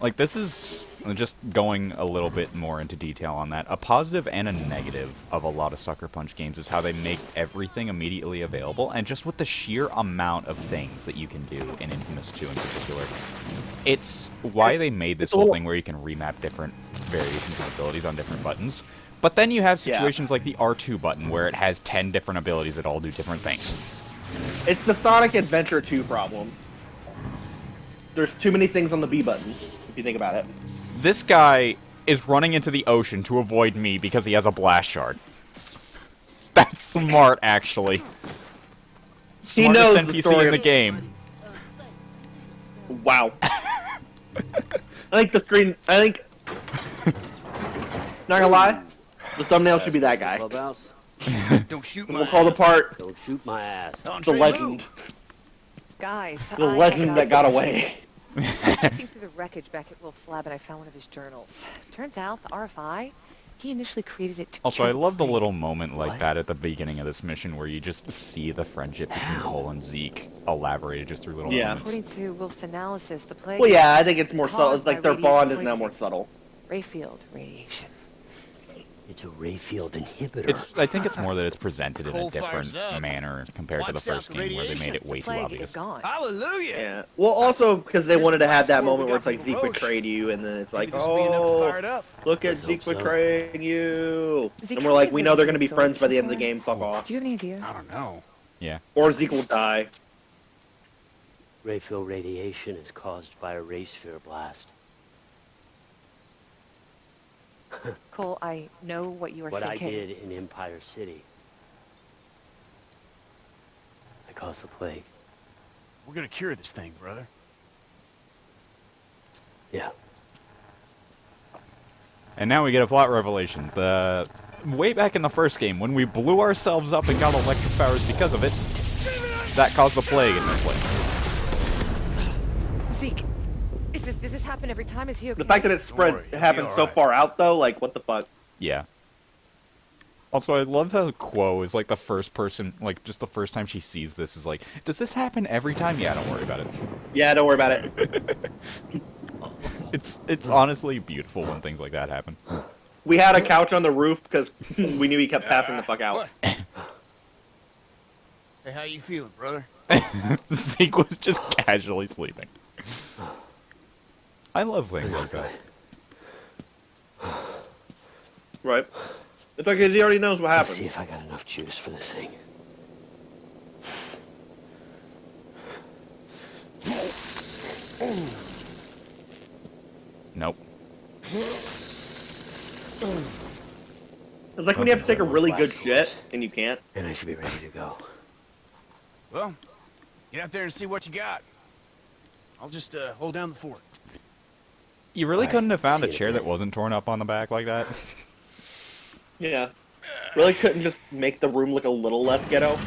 Like, this is, just going a little bit more into detail on that, a positive and a negative of a lot of Sucker Punch games is how they make everything immediately available, and just with the sheer amount of things that you can do in Infamous 2 in particular. It's why they made this whole thing where you can remap different variations of abilities on different buttons. But then you have situations like the R2 button, where it has 10 different abilities that all do different things. It's the Sonic Adventure 2 problem. There's too many things on the B button, if you think about it. This guy is running into the ocean to avoid me because he has a blast shard. That's smart, actually. Smartest NPC in the game. Wow. I think the screen... not gonna lie, the thumbnail should be that guy. Don't shoot my We'll call the part... Don't shoot my ass. The legend. Guys, The legend that got away. I was sifting through the wreckage back at Wolf's lab and I found one of his journals. Turns out the RFI, he initially created it to Also, I kill love the Plague. little moment like that at the beginning of this mission where you just see the friendship between Cole and Zeke elaborated just through little moments. According to Wolf's analysis, the plague... Well, yeah, I think it's more subtle. caused It's like by their bond is radiation now more poisoning. subtle. Rayfield radiation. It's a ray field inhibitor. I think it's more that it's presented in a Coal different fires up. manner compared to the Wipes out first the game where they radiation. made it way too Plague obvious. is gone. Hallelujah! Yeah. Well, also because they wanted to have that moment where it's like From Zeke Roche. betrayed you, and then it's like, Maybe this will be enough to fire it oh, up. look at Let's Zeke hope so. betraying you. Zeke, And we're how like, many we know they're gonna be visitors friends by the so end of the far? game. Fuck off. Do you have any idea? I don't know. Yeah. Or Zeke will die. Ray field radiation is caused by a ray sphere blast. Cole, I know what you are What thinking. I did in Empire City. I caused the plague. We're gonna cure this thing, brother. Yeah. And now we get a plot revelation. Way back in the first game, when we blew ourselves up and got electric powers because of it, that caused the plague in this place. Zeke, does this happen every time? Is he okay? The fact that it spread worry, you'll be happened so alright. far out, though, like, what the fuck? Yeah. Also, I love how Quo is like the first person, like just the first time she sees this is like, does this happen every time? Yeah, don't worry about it. Yeah, don't worry about it. It's honestly beautiful when things like that happen. We had a couch on the roof because we knew he kept passing the fuck out. What? Hey, how you feeling, brother? Zeke was just casually sleeping. I love things like that. Right. It's like he already knows what Let's see happened. if I got enough juice for this thing. Nope. It's like when you have to take a really good shit and you can't. And I should be ready to go. Well, get out there and see what you got. I'll just hold down the fort. You really Alright, couldn't have found a see you chair in a that wasn't torn up on the back like that? Yeah. Really couldn't just make the room look a little less ghetto.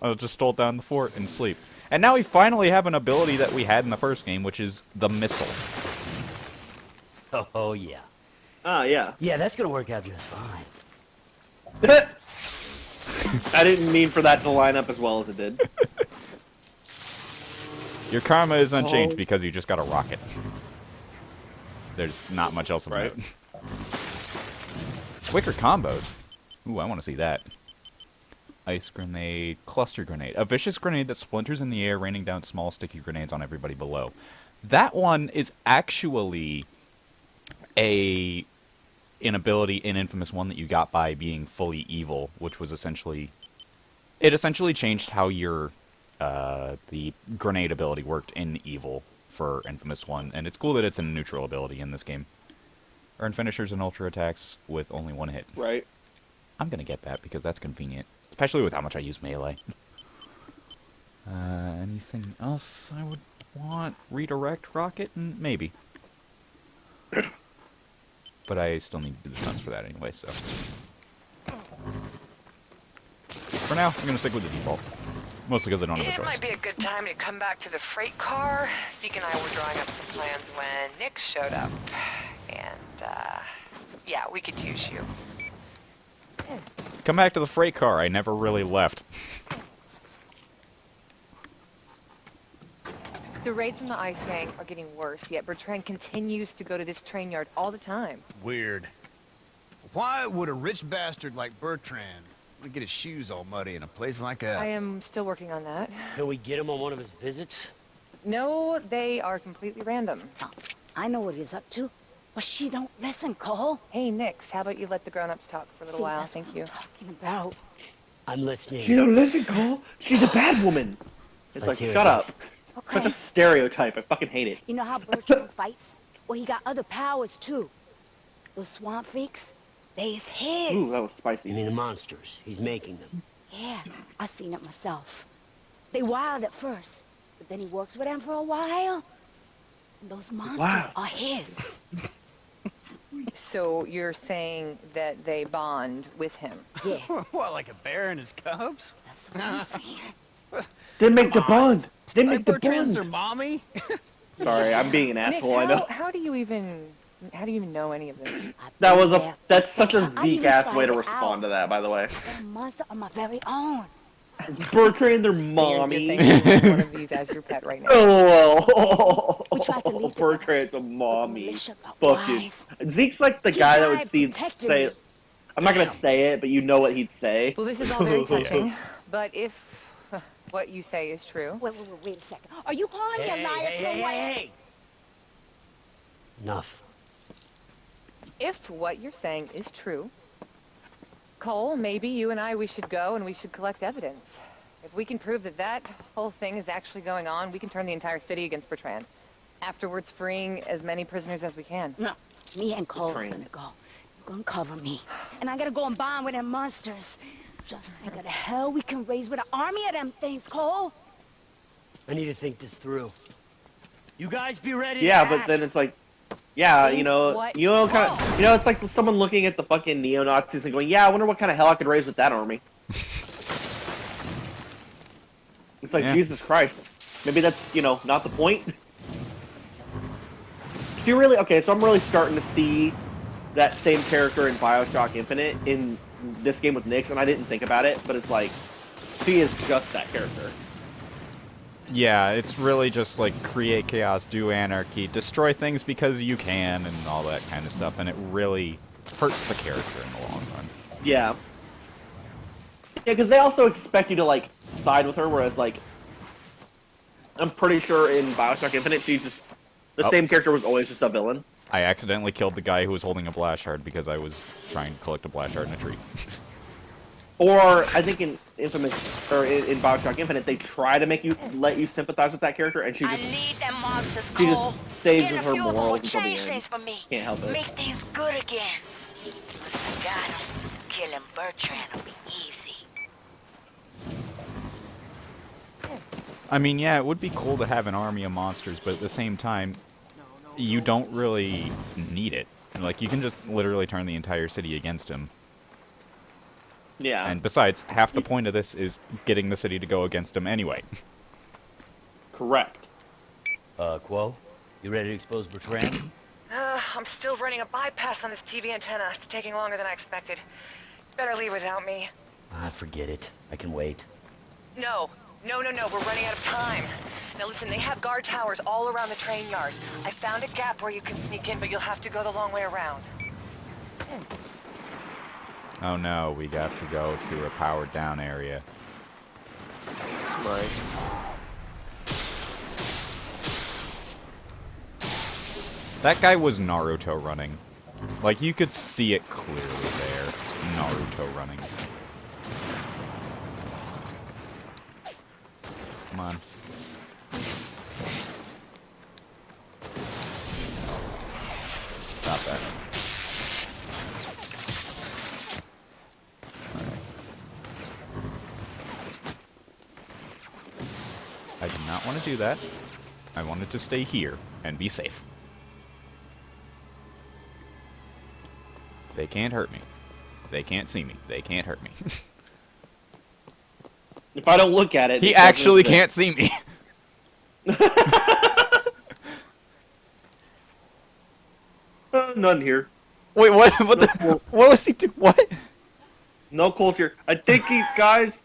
I'll just hold down the fort and sleep. And now we finally have an ability that we had in the first game, which is the missile. Oh, yeah. Ah, yeah. Yeah, that's gonna work out just fine. I didn't mean for that to line up as well as it did. Your karma is unchanged Oh. because you just got a rocket. There's not much else about Right. it. Quicker combos. Ooh, I want to see that. Ice grenade, cluster grenade. A vicious grenade that splinters in the air, raining down small sticky grenades on everybody below. That one is actually an ability in Infamous 1 that you got by being fully evil, which was essentially... It essentially changed how your the grenade ability worked in Evil for Infamous 1, and it's cool that it's a neutral ability in this game. Earn finishers and ultra attacks with only one hit. Right. I'm gonna get that because that's convenient, especially with how much I use melee. Anything else I would want? Redirect rocket? Maybe. But I still need to do the stunts for that anyway, so... For now, I'm gonna stick with the default. Mostly because I don't have a It choice. might be a good time to come back to the freight car. Zeke and I were drawing up some plans when Nick showed up. And, yeah, we could use you. Come back to the freight car. I never really left. The raids from the Ice Gang are getting worse, yet Bertrand continues to go to this train yard all the time. Weird. Why would a rich bastard like Bertrand want to get his shoes all muddy in a place like that? I am still working on that. Can we get him on one of his visits? No, they are completely random. I know what he's up to, but she don't listen, Cole. Hey, Nix, how about you let the grown-ups talk for a little See, while? that's Thank what you. I'm talking about. I'm listening. She don't listen, Cole. She's a bad woman. It's Let's like, hear shut it. up. Such a Okay. stereotype. I fucking hate it. You know how Bertrand fights? Well, he got other powers, too. Those swamp freaks, they is his. Ooh, that was You spicy. mean the monsters? He's making them. Yeah, I seen it myself. They wild at first, but then he works with them for a while. And those monsters Wow. are his. So you're saying that they bond with him? Yeah, What, like a bear and his cubs? that's what I'm saying. They make the bond. They Like make the Bertrand's their bond. mommy? Sorry, I'm being an Nix, asshole. I know. how do you even know any of this? I've That been was there. that's such a I even Zeke ass way to tried it respond out. to that. By the way, A monster of my very own. Bertrand, their You're mommy. saying you want one of these as your pet right now. Oh, We tried to leave Bertrand's a But the mommy. militia got Fucking. wise. Zeke's like the He guy that would died see protecting say. me. I'm not gonna say it, but you know what he'd say. Well, this is all very touching, but if what you say is true, Wait a second. Are you calling me a liar, Snow White? Enough. if what you're saying is true, Cole, maybe you and we should go and we should collect evidence. If we can prove that that whole thing is actually going on, we can turn the entire city against Bertrand. Afterwards, freeing as many prisoners as we can. No, me and Cole are Train. gonna go. You're gonna cover me. And I gotta go and bond with them monsters. Just think of the hell we can raise with an army of them things, Cole. I need to think this through. You guys be ready Yeah, to but act. then it's like, yeah, Think you know, what- kind of, it's like someone looking at the fucking neo Nazis and going, yeah, I wonder what kind of hell I could raise with that army. It's like, Yeah. Jesus Christ. Maybe that's, not the point. If you really, okay, so I'm really starting to see that same character in Bioshock Infinite in this game with Nix, and I didn't think about it, but it's like, she is just that character. Yeah, it's really just like create chaos, do anarchy, destroy things because you can, and all that kind of stuff, and it really hurts the character in the long run. Yeah. Yeah, because they also expect you to, like, side with her, whereas, like, I'm pretty sure in Bioshock Infinite, she's just, the Oh. same character was always just a villain. I accidentally killed the guy who was holding a blast shard because I was trying to collect a blast shard in a tree. Or, I think in Infamous, or in Bioshock Infinite, they try to let you sympathize with that character, and she I just need them monsters, she just Cole. stays Getting with a her few of them will morals until the change end. things for me. Can't help it. Make things good again. Once I got him, killing Bertrand will be easy. I mean, yeah, it would be cool to have an army of monsters, but at the same time, you don't really need it. Like, you can just literally turn the entire city against him. Yeah. And besides, half the point of this is getting the city to go against him anyway. Correct. Quo? You ready to expose Bertrand? I'm still running a bypass on this TV antenna. It's taking longer than I expected. Better leave without me. Forget it. I can wait. No. We're running out of time. Now listen, they have guard towers all around the train yard. I found a gap where you can sneak in, but you'll have to go the long way around. Oh no, we got to go to a powered down area. Right. That guy was Naruto running. Like, you could see it clearly there. Naruto running. Come on. Stop that. I did not want to do that. I wanted to stay here and be safe. They can't hurt me. They can't see me. They can't hurt me. If I don't look at it... He it doesn't actually exist. can't see me. None here. Wait, what? What the? What was he doing? What? No Cole's here. I think he's... Guys!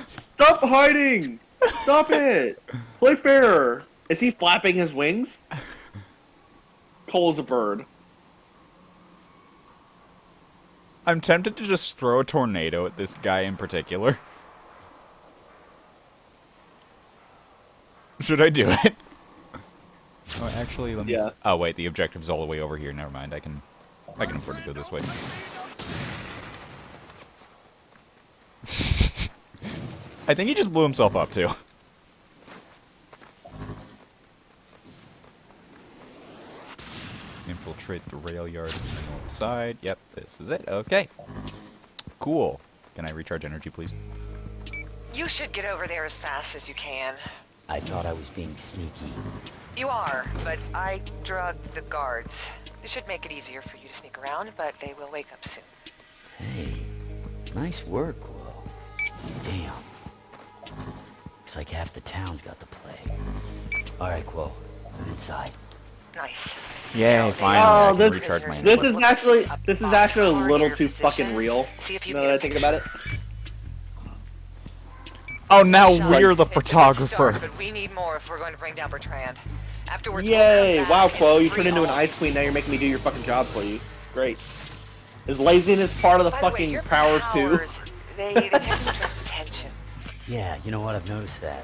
Stop hiding! Stop it! Play fair! Is he flapping his wings? Cole's a bird. I'm tempted to just throw a tornado at this guy in particular. Should I do it? Oh, actually, let me. Yeah. Oh wait, the objective's all the way over here. Never mind. I can afford to go this way. I think he just blew himself up too. Infiltrate the rail yard on the north side. Yep, this is it. Okay. Cool. Can I recharge energy, please? You should get over there as fast as you can. I thought I was being sneaky. You are, but I drugged the guards. It should make it easier for you to sneak around, but they will wake up soon. Hey, nice work, Will. Damn. Looks like half the town's got the plague. All right, Quo. I'm inside. Nice. Yay, finally, Oh, I can this- recharge my This energy. is actually a little too fucking real. See if you Now can that I get a think picture. about it. Oh, now Shot. we're the It's a good photographer. start, but we need more if we're going to bring down Bertrand. Afterwards, Yay! we'll come Wow, back Chloe, you and turned into an free ice queen. Now you're making me do your fucking job for you. Great. Is laziness part of the By the way, fucking your powers too? they tend to attract attention. Yeah, you know what? I've noticed that.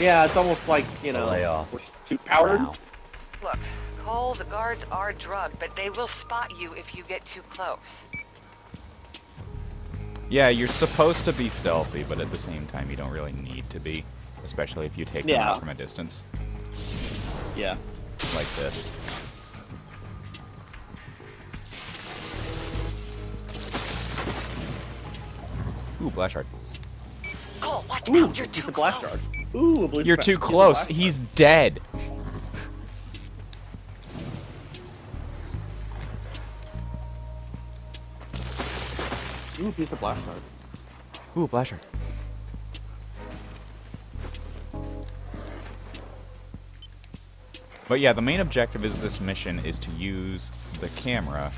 Yeah, it's almost like, you know, Lay off. we're too powered. Wow. Look, Cole, the guards are drugged, but they will spot you if you get too close. Yeah, you're supposed to be stealthy, but at the same time, you don't really need to be. Especially if you take them Yeah. out from a distance. Yeah. Like this. Ooh, blast shard. Cole, watch Ooh, out, you're it's too a blast close. shard. Ooh, a blue You're spa- too it's a close. blast He's shard. dead. Ooh, piece of blast shard. Ooh, blast shard. But yeah, the main objective is this mission is to use the camera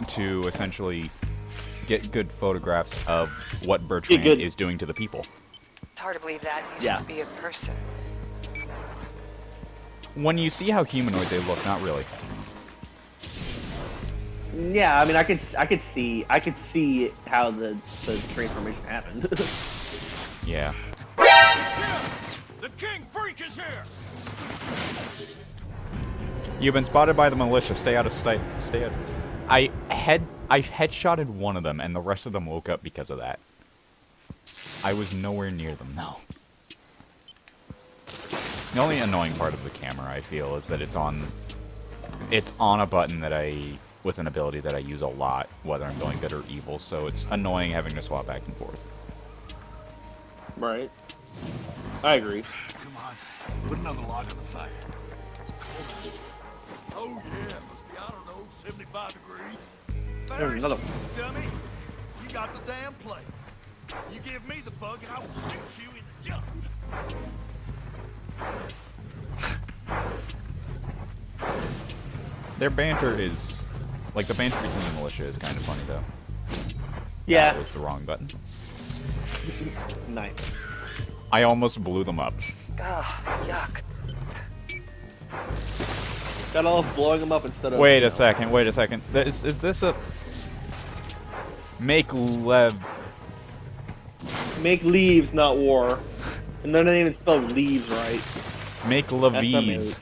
to essentially get good photographs of what Bertrand good- is doing to the people. It's hard to believe that used Yeah. to be a person. When you see how humanoid they look, not really. Yeah, I mean, I could see how the transformation happened. Yeah. The king freak is here! You've been spotted by the militia. Stay out of sight. Stay out. I headshotted one of them, and the rest of them woke up because of that. I was nowhere near them, though. The only annoying part of the camera, I feel, is that it's on a button that with an ability that I use a lot, whether I'm going good or evil, so it's annoying having to swap back and forth. Right. I agree. Come on, put another log on the fire. It's cold. Oh yeah, must be, I don't know, 75 degrees. There's another one. Dummy, you got the damn plate. You give me the bug and I will shoot you in the jump. Their banter is... Like, the banter between the militia is kind of funny, though. That Yeah. was the wrong button. Nice. I almost blew them up. Ugh, yuck. Got all of blowing them up instead of. Wait you a know. second, wait a second. Is this a... Make lev... Make leaves, not war. And they're not even spelled leaves right. Make levies.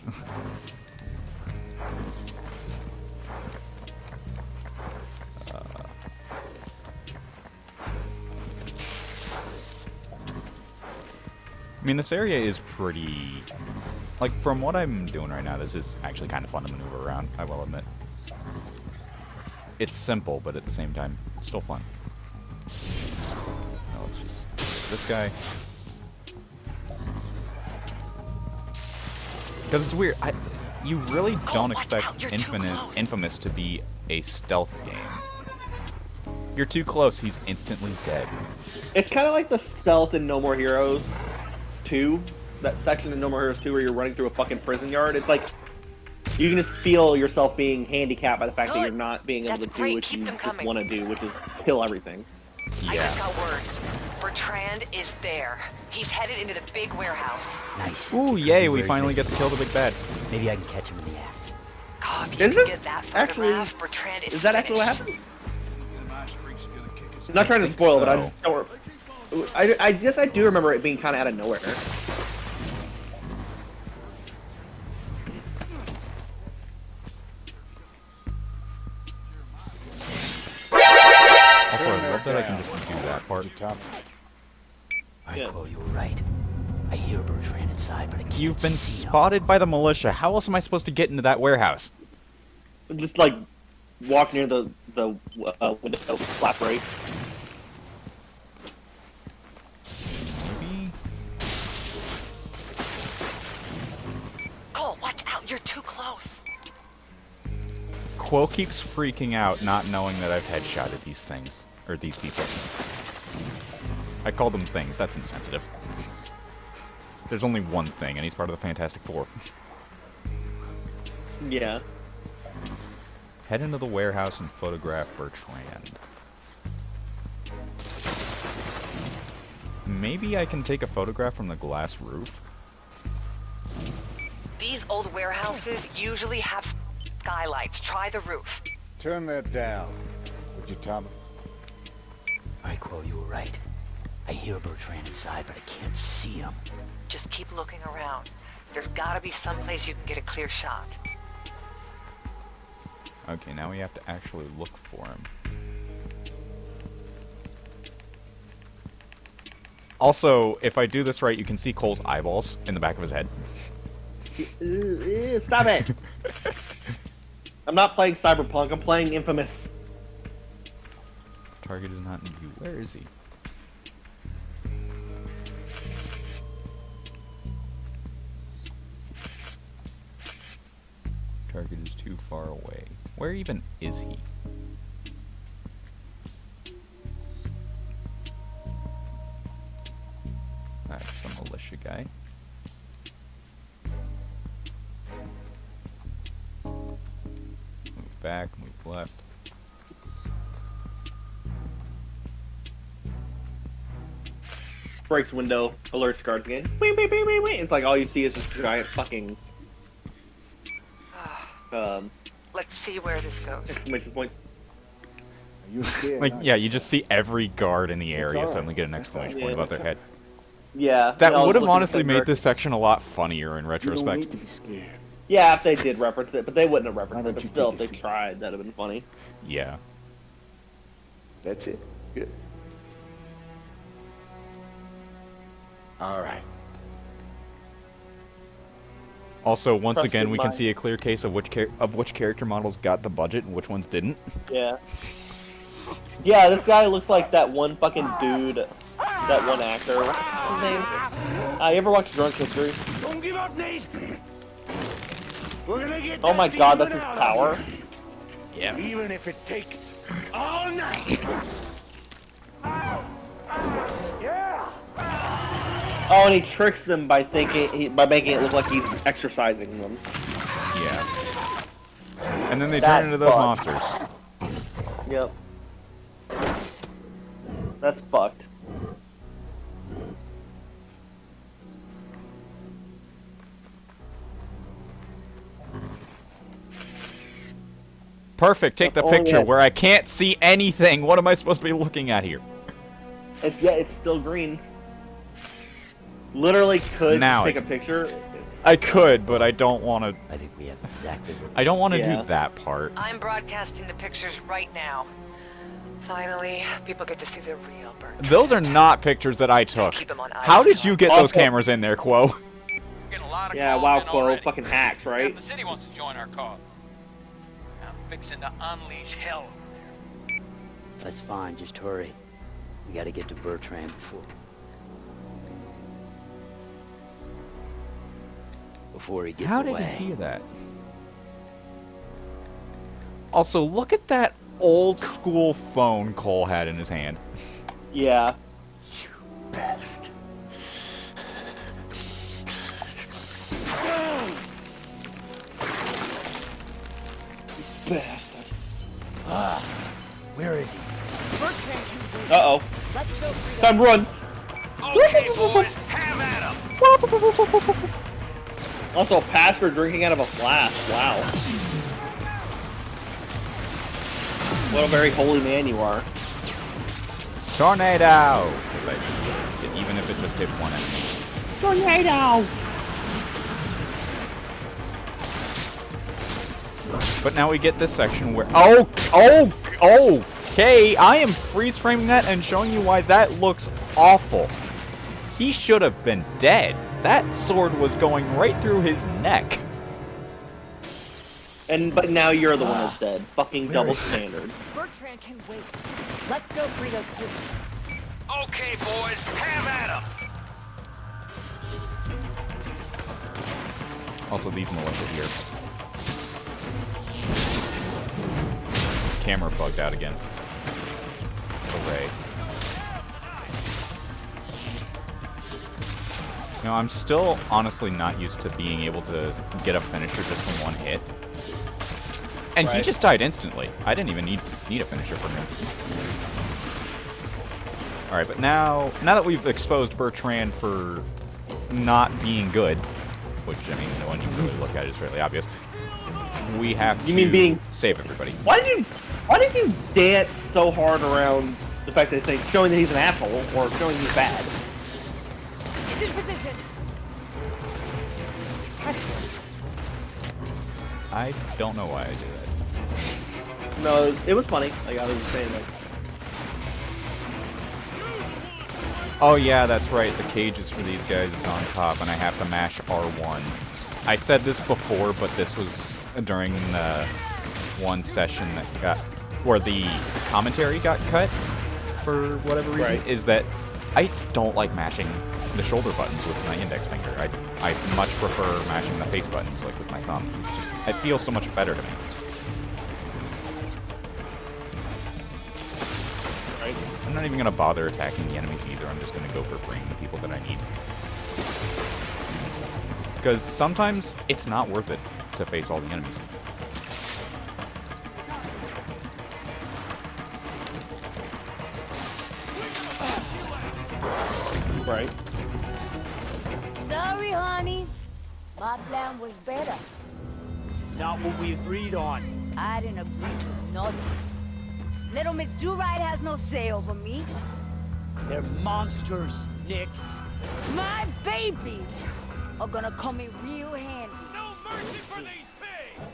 I mean, this area is pretty... Like, from what I'm doing right now, this is actually kind of fun to maneuver around, I will admit. It's simple, but at the same time, it's still fun. No, let's just... This guy... Because it's weird. You really don't watch expect out, you're too close. Infamous to be a stealth game. You're too close, he's instantly dead. It's kind of like the stealth in No More Heroes 2. That section in No More Heroes 2 where you're running through a fucking prison yard. It's like you can just feel yourself being handicapped by the fact that Good. you're not being able That's to do great. what Keep you them just coming. want to do, which is kill everything. I Yeah. just got word. Bertrand is there. He's headed into the big warehouse. Nice. Ooh, yay, we Where's finally he? get to kill the big bad. Maybe I can catch him in the act. Oh, if you Is can this get that actually- photograph, Bertrand is Is that actually what finished. happens? Them ice freaks are gonna kick us I'm not trying to think spoil, but I so. just don't. I guess I do remember it being kind of out of nowhere. Also, I love that I can just do that part. All right, Yeah. Quo, you were right. I hear Bertrand inside, but I can't You've been see him. spotted by the militia. How else am I supposed to get into that warehouse? Just like walk near the window flap right. Maybe? Cole, watch out! You're too close. Quo keeps freaking out, not knowing that I've headshotted these things. Or these people. I call them things. That's insensitive. There's only one thing, and he's part of the Fantastic Four. Yeah. Head into the warehouse and photograph Bertrand. Maybe I can take a photograph from the glass roof? These old warehouses usually have skylights. Try the roof. Turn that down, would you, Tommy? All right, Quo, you were right. I hear Bertrand inside, but I can't see him. Just keep looking around. There's gotta be some place you can get a clear shot. Okay, now we have to actually look for him. Also, if I do this right, you can see Cole's eyeballs in the back of his head. Stop it! I'm not playing Cyberpunk. I'm playing inFAMOUS. Target is not in view. Where is he? Target is too far away. Where even is he? That's some militia guy. Move back, move left. Breaks window, alerts guards again. Wait, wait, wait, wait, wait. It's like all you see is just giant fucking Let's see where this goes. exclamation points. Are you scared? Like, aren't yeah, you? you just see every guard in the area alright. suddenly get an That's exclamation alright. point above their head. Yeah. That they all would have look at the honestly same made direction. this section a lot funnier in You don't retrospect. need to be scared. Yeah, if they did reference it, but they wouldn't have Why referenced it. don't But you still, if take they a seat? tried, that'd have been funny. Yeah. That's it. Good. All right. Also, once Trusted again, we can by- see a clear case of which character models got the budget and which ones didn't. Yeah. Yeah, this guy looks like that one fucking dude, that one actor. What's his name? You ever watch Drunk History? Don't give up, Nate! We're gonna get Oh that my god, that's demon his out of power. here, even if it takes all night. Oh, and he tricks them by by making it look like he's exercising them. Yeah. And then they That's turn into those fucked. monsters. Yep. That's fucked. Perfect. Take the Oh, picture yeah. where I can't see anything. What am I supposed to be looking at here? It's still green. Literally could Now take I a can- picture. I could, but I don't want to. I think we have exactly what I don't want to Yeah. do that part. I'm broadcasting the pictures right now. Finally, people get to see the real Bertrand. Those are not pictures that I took. keep 'em on How ice. did you get those Also- cameras in there, Quo? Getting a lot of Yeah, calls wow, in Quo, already. fucking hacks, right? Half the city wants to join our cause. I'm fixing to unleash hell over there. That's fine, just hurry. We gotta get to Bertrand before he gets How did away. he hear that? Also, look at that old school phone Cole had in his hand. Yeah. Best. Bastard. Where is he? Uh oh. Let's feel free Time to run. Okay, boys, have at 'em. Also, pass for drinking out of a flask. Wow. What a very holy man you are. Tornado! 'Cause even if it just hit one enemy. Tornado! But now we get this section where okay, I am freeze framing that and showing you why that looks awful. He should have been dead. That sword was going right through his neck. But now you're the one that's dead. Fucking double standard. Bertrand can wait. Let's go free those kids. Okay, boys, have at 'em. Also, these militia here. Camera bugged out again. Hooray. You know, I'm still honestly not used to being able to get a finisher just from one hit. And he Right. just died instantly. I didn't even need a finisher from him. Alright, but now that we've exposed Bertrand for not being good, which, I mean, the one you really look at is fairly obvious, we have to You mean being- save everybody. Why did you dance so hard around the fact that it's like showing that he's an asshole or showing he's bad? Get in position. I don't know why I do that. No, it was funny. Like I was just saying, like Oh yeah, that's right. The cages for these guys is on top, and I have to mash R1. I said this before, but this was during the one session that where the commentary got cut for whatever reason. Right. Is that I don't like mashing the shoulder buttons with my index finger. I much prefer mashing the face buttons like with my thumb. It's just it feels so much better to me. right? I'm not even gonna bother attacking the enemies either. I'm just gonna go for freeing the people that I need. Because sometimes it's not worth it to face all the enemies. Right. Sorry, honey. My plan was better. This is not what we agreed on. I didn't agree with nothing. Little Miss Do-Right has no say over me. They're monsters, Nix. My babies are gonna come in real handy. No mercy for these pigs.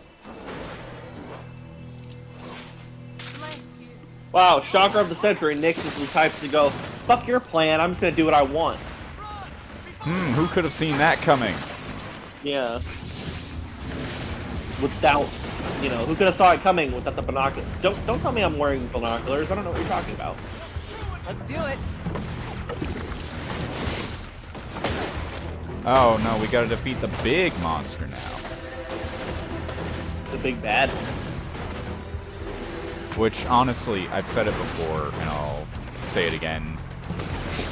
Wow, shocker of the century. Nix is the type to go, fuck your plan. I'm just gonna do what I want. Who could have seen that coming? Yeah. Without, who could have saw it coming without the binoculars? Don't tell me I'm wearing binoculars. I don't know what you're talking about. Let's do it. Oh no, we gotta defeat the big monster now. The big bad. Which, honestly, I've said it before, and I'll say it again.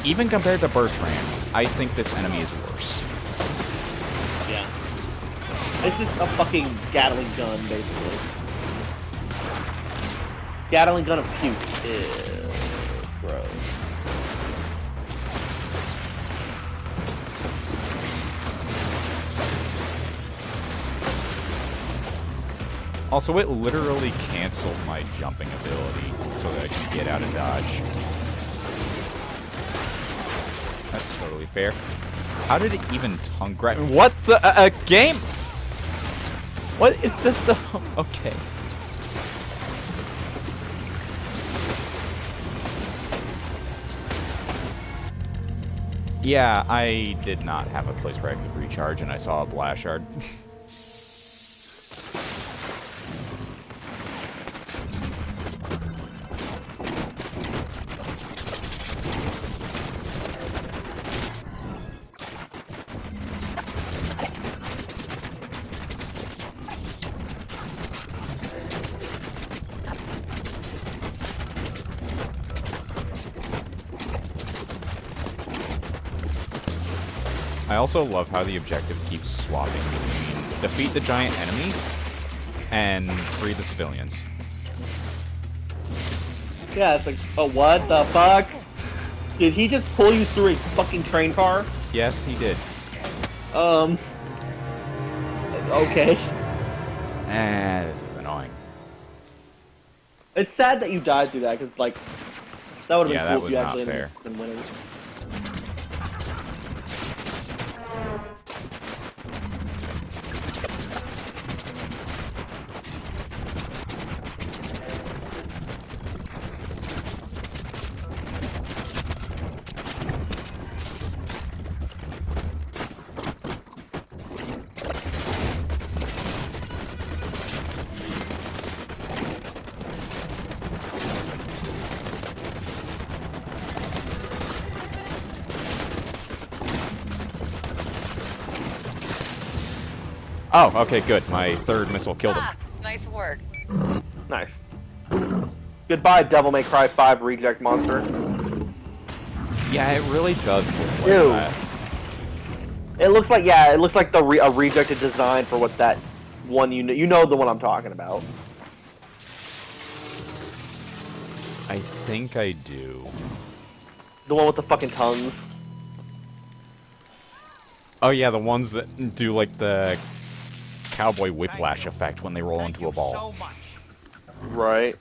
Even compared to Bertrand, I think this enemy is worse. Yeah. It's just a fucking Gatling gun, basically. Gatling gun of puke. Ew. Gross. Also, it literally canceled my jumping ability so that I can get out of dodge. That's totally fair. How did it even tongue grab me? What the game? What is the okay. Yeah, I did not have a place where I could recharge, and I saw a blast shard. I also love how the objective keeps swapping between defeat the giant enemy and free the civilians. Yeah, it's like, oh, what the fuck? Did he just pull you through a fucking train car? Yes, he did. Okay. This is annoying. It's sad that you died through that, because, like, that would have Yeah, been that cool if you was actually not ended up been winning. Oh, okay, good. My third missile killed him. Ah, nice work. Nice. Goodbye, Devil May Cry 5 reject monster. Yeah, it really does look like Ew. that. It looks like, yeah, it looks like a rejected design for what that one you know the one I'm talking about. I think I do. The one with the fucking tongues. Oh yeah, the ones that do like the cowboy whiplash effect when they roll into a ball. So much. Right.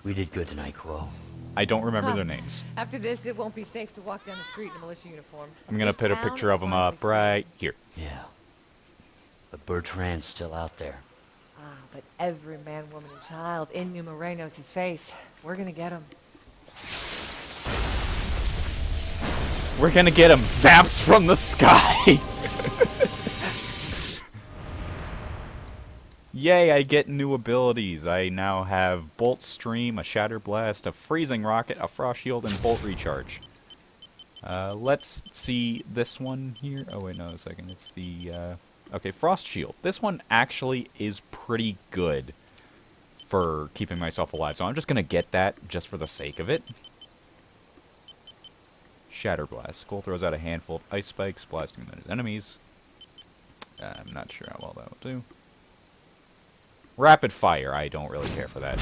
We did good tonight, Quo. I don't remember their names. After this, it won't be safe to walk down the street in a militia uniform. I'm gonna This put a town picture is of them finally up free. right here. Yeah. But Bertrand's still out there. Ah, but every man, woman, and child in New Marais knows his face. We're gonna get him. We're gonna get them zapped from the sky! Yay, I get new abilities. I now have Bolt Stream, a Shatter Blast, a Freezing Rocket, a Frost Shield, and Bolt Recharge. Let's see this one here. Oh wait, no, a second. It's the, okay, Frost Shield. This one actually is pretty good for keeping myself alive, so I'm just gonna get that just for the sake of it. Shatter Blast. Skull throws out a handful of ice spikes, blasting them at his enemies. I'm not sure how well that will do. Rapid Fire. I don't really care for that.